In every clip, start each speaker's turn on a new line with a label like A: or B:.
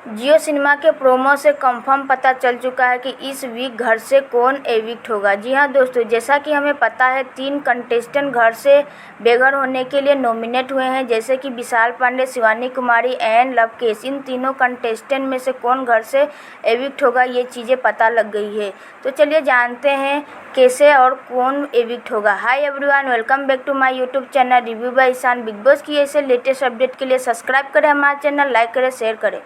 A: जियो cinema के promo से confirm पता चल चुका है कि इस वीक घर से कौन एविक्ट होगा। जी हाँ दोस्तों, जैसा कि हमें पता है 3 कंटेस्टेंट घर से बेघर होने के लिए नॉमिनेट हुए हैं, जैसे कि विशाल पांडे, शिवानी कुमारी एंड लवकेश। इन तीनों कंटेस्टेंट में से कौन घर से एविक्ट होगा, ये चीज़ें पता लग गई है। तो चलिए जानते हैं कैसे और कौन एविक्ट होगा। Hi everyone, welcome back to my YouTube channel review by Ishaan. Bigg Boss की ऐसे लेटेस्ट अपडेट के लिए सब्सक्राइब करें हमारा चैनल, लाइक करें, शेयर करें।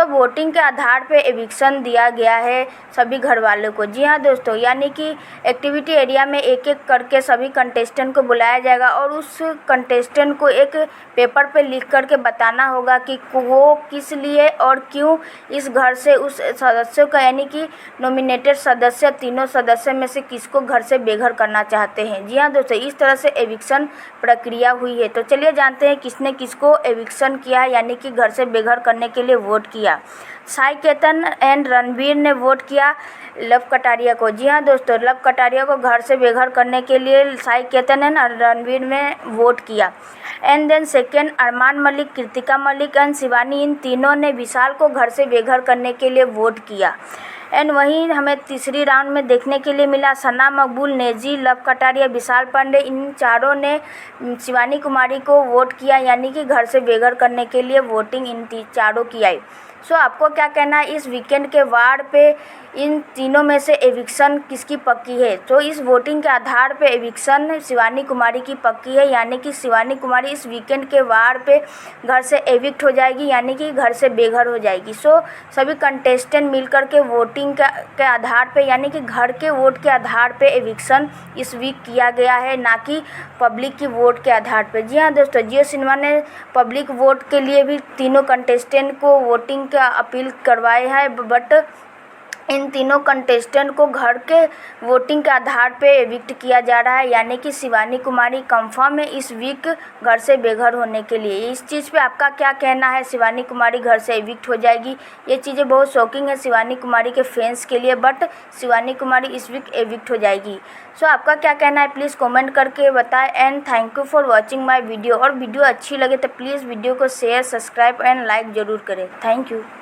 A: वोटिंग के आधार पे एविक्शन दिया गया है सभी घर वालों को। जी हाँ दोस्तों, यानी कि एक्टिविटी एरिया में एक एक करके सभी कंटेस्टेंट को बुलाया जाएगा और उस कंटेस्टेंट को एक पेपर पे लिख करके बताना होगा कि वो किस लिए और क्यों इस घर से उस सदस्यों का, यानी कि नॉमिनेटेड सदस्य, तीनों सदस्य में से किसको घर से बेघर करना चाहते हैं। जी हाँ दोस्तों, इस तरह से एविक्शन प्रक्रिया हुई है। तो चलिए जानते हैं किसने किसको एविक्शन किया है, यानी कि घर से बेघर करने के लिए वोट किया। साई केतन एंड रणवीर ने वोट किया लव कटारिया को। जी हाँ दोस्तों, लव कटारिया को घर से बेघर करने के लिए साई केतन एंड रणवीर ने वोट किया। And then second Armaan Malik, Kritika Malik and Shivani, इन तीनों ने विशाल को घर से बेघर करने के लिए वोट किया। एंड वहीं हमें तीसरी राउंड में देखने के लिए मिला सना मकबूल, नेजी, लव कटारिया, विशाल पांडे, इन चारों ने शिवानी कुमारी को वोट किया, यानी कि घर से बेघर करने के लिए वोटिंग इन चारों की आई। आपको क्या कहना है, इस वीकेंड के वार पे इन तीनों में से एविक्शन किसकी पक्की है? तो इस वोटिंग के आधार पे एविक्शन शिवानी कुमारी की पक्की है, यानी कि शिवानी कुमारी इस वीकेंड के वार पे घर से एविक्ट हो जाएगी, यानी कि घर से बेघर हो जाएगी। सभी कंटेस्टेंट मिलकर के वोटिंग के आधार पे, यानी कि घर के वोट के आधार पे एविक्शन इस वीक किया गया है, ना कि पब्लिक की वोट के आधार पे। जी हाँ दोस्तों, जियो सिनेमा ने पब्लिक वोट के लिए भी तीनों कंटेस्टेंट को वोटिंग का अपील करवाए हैं, बट इन तीनों कंटेस्टेंट को घर के वोटिंग के आधार पे एविक्ट किया जा रहा है, यानी कि शिवानी कुमारी कंफर्म है इस वीक घर से बेघर होने के लिए। इस चीज़ पे आपका क्या कहना है, शिवानी कुमारी घर से एविक्ट हो जाएगी? ये चीज़ें बहुत शॉकिंग है शिवानी कुमारी के फैंस के लिए, बट शिवानी कुमारी इस वीक एविक्ट हो जाएगी। आपका क्या कहना है, प्लीज़ कमेंट करके बताएं। And thank you for watching my video. और वीडियो अच्छी लगे तो प्लीज़ वीडियो को शेयर, सब्सक्राइब एंड लाइक ज़रूर करें। Thank you.